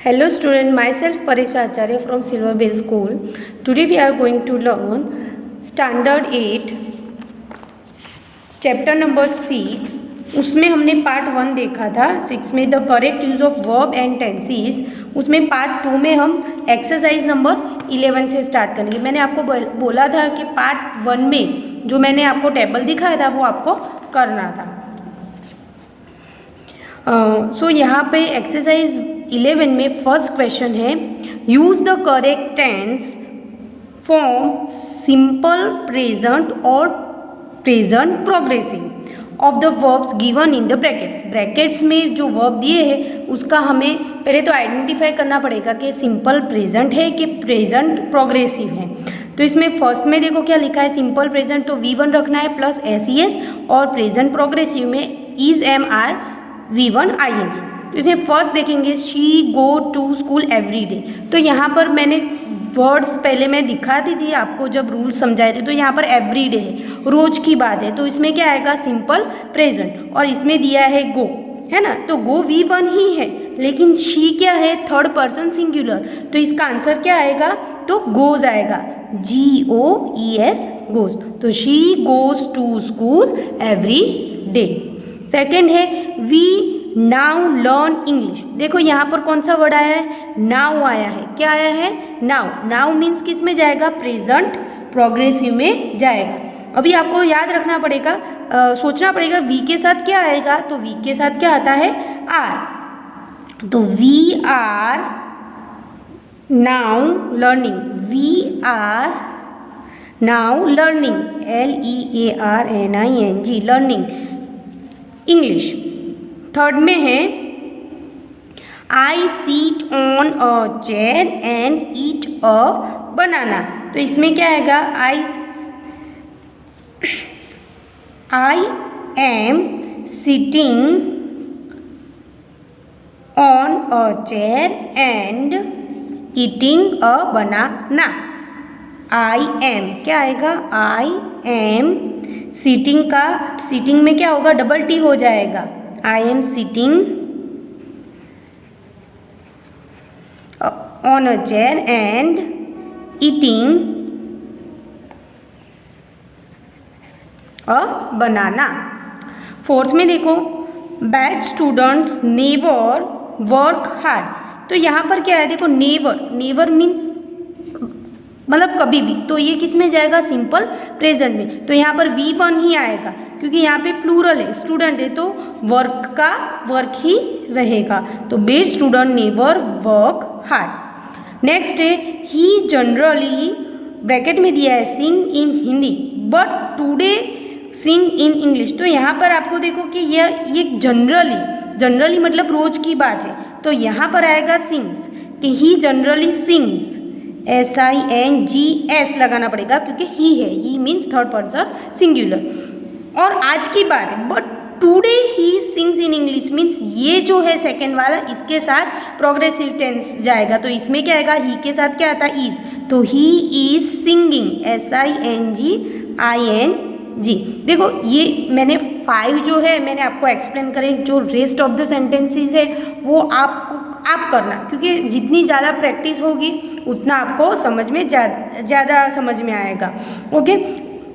Hello student, myself Parisha Acharya from Silver Bell School. Today we are going to learn Standard 8 Chapter number 6. उसमें हमने part 1 देखा था 6 में the correct use of verb and tenses. उसमें part 2 में हम exercise number 11 से start करेंगे। मैंने आपको बोला था कि पार्ट 1 में जो मैंने आपको टेबल दिखाया था वो आपको करना था। सो यहाँ पे एक्सरसाइज 11 में फर्स्ट क्वेश्चन है, use the correct tense form simple present और present progressive of the verbs given in the brackets. Brackets में जो वर्ब दिए हैं उसका हमें पहले तो आइडेंटिफाई करना पड़ेगा कि सिंपल प्रेजेंट है कि प्रेजेंट प्रोग्रेसिव है। तो इसमें फर्स्ट में देखो क्या लिखा है, सिंपल प्रेजेंट तो V1 रखना है प्लस SES और प्रेजेंट प्रोग्रेसिव में is am are V1 ING। तो इसमें फर्स्ट देखेंगे she go to school every day. तो यहाँ पर मैंने वर्ड्स पहले मैं दिखा दी थी आपको जब रूल समझाए थे। तो यहाँ पर एवरी डे है, रोज की बात है, तो इसमें क्या आएगा सिंपल प्रेजेंट। और इसमें दिया है गो, है ना, तो गो V1 ही है, लेकिन शी क्या है थर्ड पर्सन सिंगुलर, तो इसका आंसर क्या आएगा, तो गोज आएगा, GOES गोज। तो she goes to school every day. Second है वी नाउ लर्न इंग्लिश। देखो यहाँ पर कौन सा वर्ड आया है, नाउ आया है। क्या आया है, नाउ। नाउ मीन्स किस में जाएगा, प्रेजेंट प्रोग्रेसिव में जाएगा। अभी आपको याद रखना पड़ेगा, सोचना पड़ेगा वी के साथ क्या आएगा, तो वी के साथ क्या आता है, आर। तो we are now learning, we are now learning, LEARNING learning English. Third में है I sit on a chair and eat a banana. तो इसमें क्या आएगा, I am sitting on a chair and eating a banana. I am क्या आएगा, I am sitting का, sitting में क्या होगा, डबल टी हो जाएगा, I am sitting on a chair and eating a banana. Fourth में देखो bad students never work hard. तो यहाँ पर क्या है, देखो नेवर, नेवर मीन्स मतलब कभी भी, तो ये किस में जाएगा, सिंपल प्रेजेंट में। तो यहाँ पर V1 ही आएगा क्योंकि यहाँ पे प्लूरल है, स्टूडेंट है, तो वर्क का वर्क ही रहेगा। तो bad student never work hard. Next है ही जनरली, ब्रैकेट में दिया है sing in Hindi but today sing in English. तो यहाँ पर आपको देखो कि ये जनरली, जनरली मतलब रोज की बात है, तो यहाँ पर आएगा सिंग्स, कि ही जनरली सिंग्स, SINGS लगाना पड़ेगा क्योंकि ही है, ही मीन्स थर्ड पर्सन सिंगुलर। और आज की बात है, but today he sings in English means ये जो है सेकेंड वाला, इसके साथ प्रोग्रेसिव टेंस जाएगा। तो इसमें क्या आएगा, ही के साथ क्या आता है, इज, तो ही इज सिंगिंग, SINGING। देखो ये मैंने 5 जो है मैंने आपको एक्सप्लेन करें, जो रेस्ट ऑफ द सेंटेंसेस है वो आप करना, क्योंकि जितनी ज़्यादा प्रैक्टिस होगी उतना आपको समझ में ज़्यादा समझ में आएगा। ओके,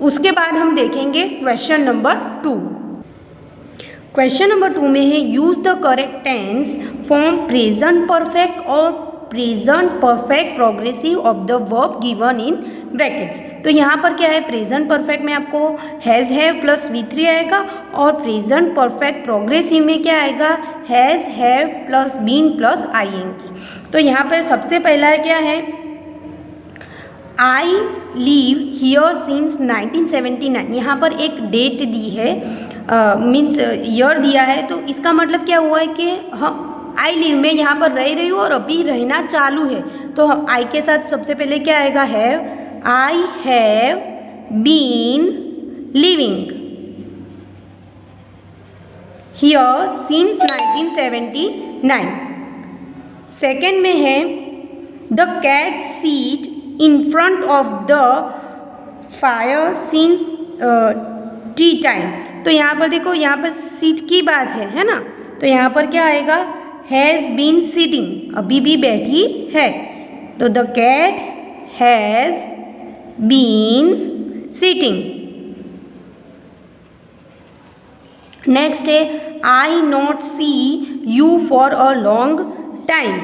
उसके बाद हम देखेंगे क्वेश्चन नंबर 2। क्वेश्चन नंबर 2 में है use the correct tense form present perfect और present perfect progressive of the verb given in brackets. तो यहाँ पर क्या है, प्रेजेंट परफेक्ट में आपको हैज़ हैव प्लस V3 आएगा, और प्रेजेंट परफेक्ट प्रोग्रेसिव में क्या आएगा, has have plus been plus ING। तो यहाँ पर सबसे पहला है क्या है, आई लिव हियर सिंस 1979। यहाँ पर एक डेट दी है, मीन्स ईयर दिया है, तो इसका मतलब क्या हुआ है कि हम आई लिव में यहाँ पर रह रही हूँ और अभी रहना चालू है। तो आई के साथ सबसे पहले क्या आएगा, have, I have been living here since 1979। Second में है the cat sit in front of the fire since tea time. तो यहाँ पर देखो, यहाँ पर सीट की बात है ना, तो यहाँ पर क्या आएगा, हैज़ बीन सिटिंग, अभी भी बैठी है। तो the cat has been sitting. Next है I not see you for a long time.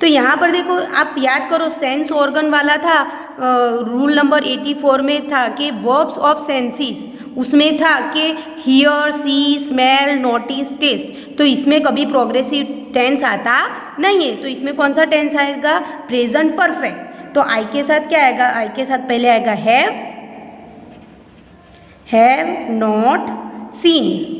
तो यहाँ पर देखो, आप याद करो सेंस ऑर्गन वाला था, रूल नंबर 84 में था कि वर्ब्स ऑफ सेंसेस, उसमें था कि hear, see, smell, notice, taste. तो इसमें कभी प्रोग्रेसिव टेंस आता नहीं है, तो इसमें कौन सा टेंस आएगा? Present perfect. तो आई के साथ क्या आएगा? आई के साथ पहले आएगा हैव नॉट सीन।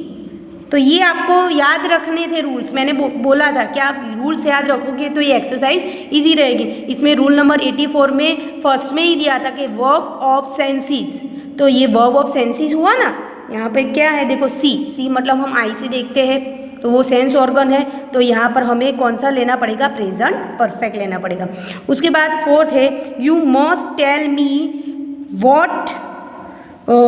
तो ये आपको याद रखने थे रूल्स, मैंने बोला था कि आप रूल्स याद रखोगे तो ये एक्सरसाइज इजी रहेगी। इसमें रूल नंबर 84 में फर्स्ट में ही दिया था कि वर्ब ऑफ सेंसेस। तो ये वर्ब ऑफ सेंसेस हुआ ना, यहाँ पे क्या है देखो, सी मतलब हम आई से देखते हैं, तो वो सेंस ऑर्गन है। तो यहाँ पर हमें कौन सा लेना पड़ेगा? प्रेजेंट परफेक्ट लेना पड़ेगा। उसके बाद फोर्थ है you must tell me what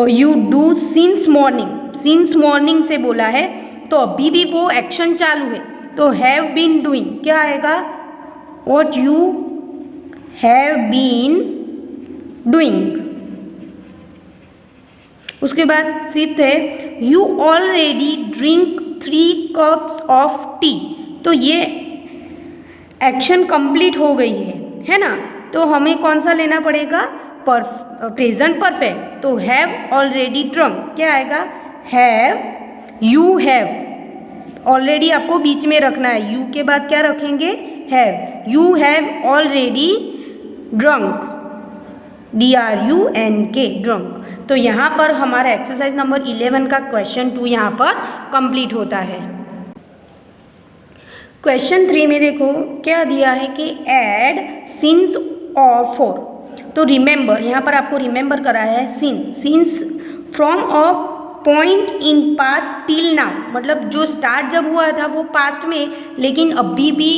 you do since morning. Since morning से बोला है, तो अभी भी वो एक्शन चालू है, तो हैव बीन डूइंग क्या आएगा? What you have been doing. उसके बाद फिफ्थ है you already drink 3 cups of tea. तो ये एक्शन कंप्लीट हो गई है ना, तो हमें कौन सा लेना पड़ेगा? Present perfect. तो हैव ऑलरेडी ड्रंक क्या आएगा? हैव, यू हैव, ऑलरेडी आपको बीच में रखना है, यू के बाद क्या रखेंगे? Have. You have already drunk, DRUNK drunk. तो यहाँ पर हमारा एक्सरसाइज नंबर 11 का क्वेश्चन 2 यहाँ पर कंप्लीट होता है। क्वेश्चन 3 में देखो क्या दिया है कि ऐड सिंस और फॉर। तो रिमेंबर, यहाँ पर आपको रिमेंबर कराया है since from a point in past till now, मतलब जो स्टार्ट जब हुआ था वो पास्ट में, लेकिन अभी भी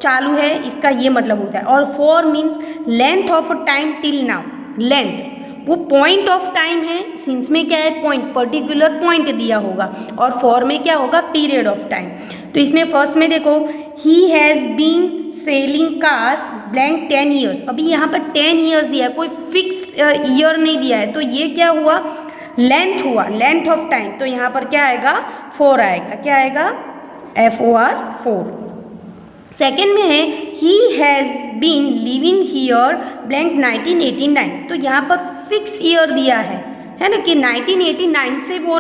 चालू है, इसका ये मतलब होता है। और for means length of time till now, length वो पॉइंट ऑफ टाइम है। सिंस में क्या है? पॉइंट, पर्टिकुलर पॉइंट दिया होगा, और फॉर में क्या होगा? Period of time. तो इसमें फर्स्ट में देखो he has been selling cars blank 10 years. अभी यहाँ पर 10 ईयर्स दिया है, कोई फिक्स ईयर नहीं दिया है, तो ये क्या हुआ? लेंथ हुआ, लेंथ ऑफ टाइम। तो यहाँ पर क्या आएगा? 4 आएगा। क्या आएगा? FOR 4। सेकेंड में है he has been living here blank 1989। तो यहाँ पर फिक्स ईयर दिया है ना, कि 1989 से वो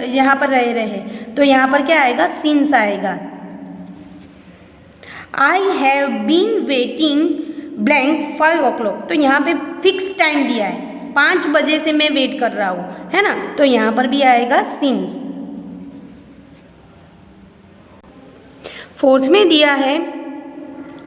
यहाँ पर रहे। तो यहाँ पर क्या आएगा? सिंस आएगा। I have been waiting blank 5 o'clock। तो यहाँ पे फिक्स टाइम दिया है, 5 बजे से मैं वेट कर रहा हूँ, है ना, तो यहाँ पर भी आएगा सिंस। फोर्थ में दिया है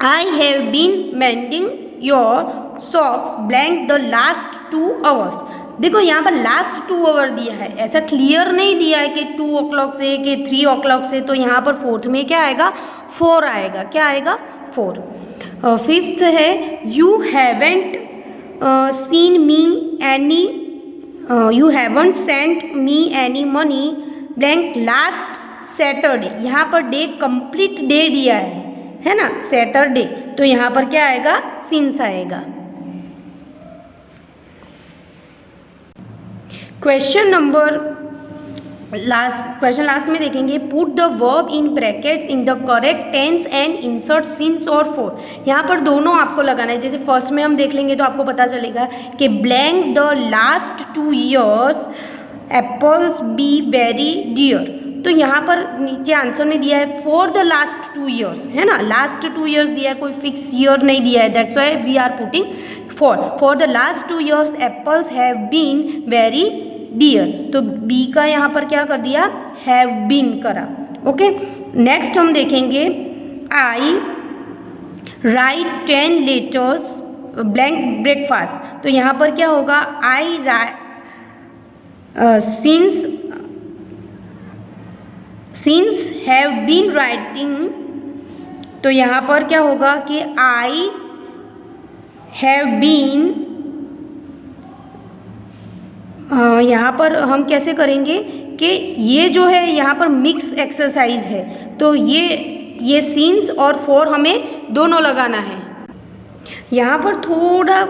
I have been mending your socks blank the last 2 hours। देखो यहाँ पर लास्ट 2 hour दिया है, ऐसा क्लियर नहीं दिया है कि 2 o'clock से कि 3 o'clock से। तो यहाँ पर फोर्थ में क्या आएगा? 4 आएगा। क्या आएगा? 4। फिफ्थ है you haven't seen me any, you haven't sent me any money blank last Saturday. यहाँ पर डे कंप्लीट डे दिया है ना, सैटरडे। तो यहाँ पर क्या आएगा? सिंस आएगा। क्वेश्चन लास्ट में देखेंगे put the verb in brackets in the correct tense and insert since और फॉर। यहाँ पर दोनों आपको लगाना है। जैसे फर्स्ट में हम देख लेंगे तो आपको पता चलेगा कि blank the last 2 years apples be very dear. तो यहाँ पर नीचे आंसर में दिया है फॉर द लास्ट 2 years, है ना, लास्ट 2 years दिया है, कोई फिक्स ईयर नहीं दिया है, that's why we are putting for the last 2 years apples have been very dear. तो बी का यहाँ पर क्या कर दिया? हैव बीन करा। ओके, नेक्स्ट हम देखेंगे I write 10 letters blank breakfast. तो यहाँ पर क्या होगा? I since have been writing. तो यहाँ पर क्या होगा कि आई हैव बीन, यहाँ पर हम कैसे करेंगे कि ये जो है यहाँ पर मिक्स एक्सरसाइज है, तो ये ये सिंस और फॉर हमें दोनों लगाना है। यहाँ पर थोड़ा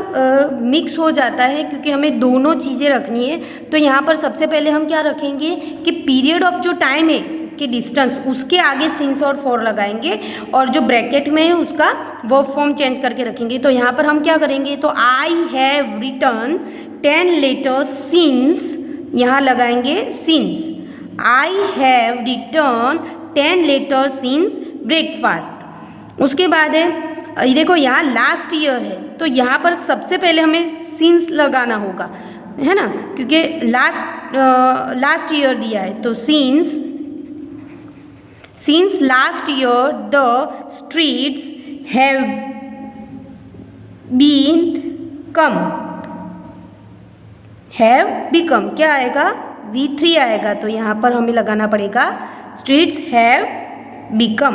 मिक्स हो जाता है क्योंकि हमें दोनों चीज़ें रखनी है। तो यहाँ पर सबसे पहले हम क्या रखेंगे कि पीरियड ऑफ जो टाइम है कि डिस्टेंस, उसके आगे सिंस और फॉर लगाएंगे और जो ब्रैकेट में है उसका वर्ब फॉर्म चेंज करके रखेंगे। तो यहाँ पर हम क्या करेंगे, तो I have return 10 letters since, यहाँ लगाएंगे since. I have return 10 letters since breakfast. उसके बाद है ये देखो यहाँ लास्ट ईयर है, तो यहाँ पर सबसे पहले हमें सिंस लगाना होगा, है ना, क्योंकि लास्ट ईयर दिया है। तो since last year the streets have become क्या आएगा, V3 आएगा। तो यहाँ पर हमें लगाना पड़ेगा streets have become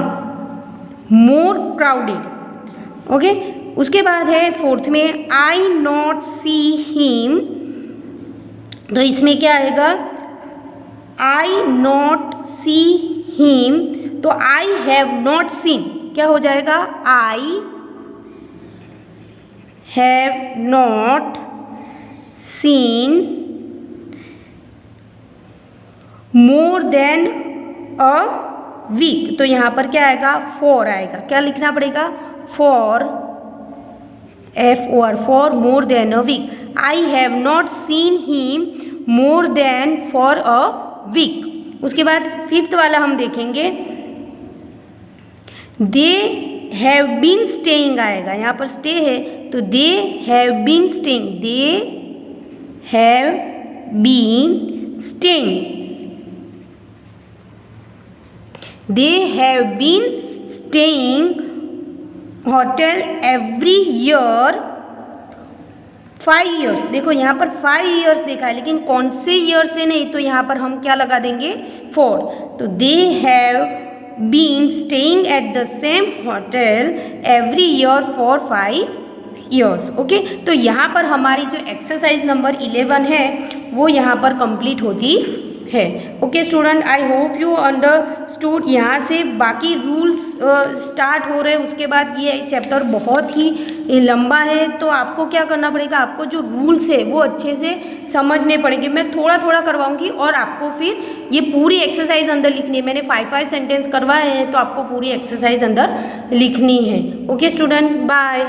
more crowded. Okay, उसके बाद है फोर्थ में आई नॉट सी हिम। तो इसमें क्या आएगा, आई नॉट सी हिम, तो आई हैव नॉट सीन क्या हो जाएगा, I have not seen more than a week. तो यहाँ पर क्या आएगा, फॉर आएगा। क्या लिखना पड़ेगा, for FOR for more than a week. I have not seen him more than for a week. उसके बाद फिफ्थ वाला हम देखेंगे, दे हैव बीन स्टेइंग आएगा। यहाँ पर स्टे है तो they have been staying, they have been staying, they have been staying hotel every year 5 years। देखो यहाँ पर 5 years देखा है, लेकिन कौन से ईयर से नहीं, तो यहाँ पर हम क्या लगा देंगे, 4। तो they have been staying at the same hotel every year for 5 years। Okay, तो यहाँ पर हमारी जो एक्सरसाइज नंबर 11 है वो यहाँ पर कंप्लीट होती है। Okay student, I hope you understood. यहाँ से बाकी रूल्स स्टार्ट हो रहे हैं, उसके बाद ये चैप्टर बहुत ही लंबा है, तो आपको क्या करना पड़ेगा, आपको जो रूल्स है वो अच्छे से समझने पड़ेंगे। मैं थोड़ा थोड़ा करवाऊंगी और आपको फिर ये पूरी एक्सरसाइज अंदर लिखनी है। मैंने 5 सेंटेंस करवाए हैं, तो आपको पूरी एक्सरसाइज अंदर लिखनी है। Okay student, bye.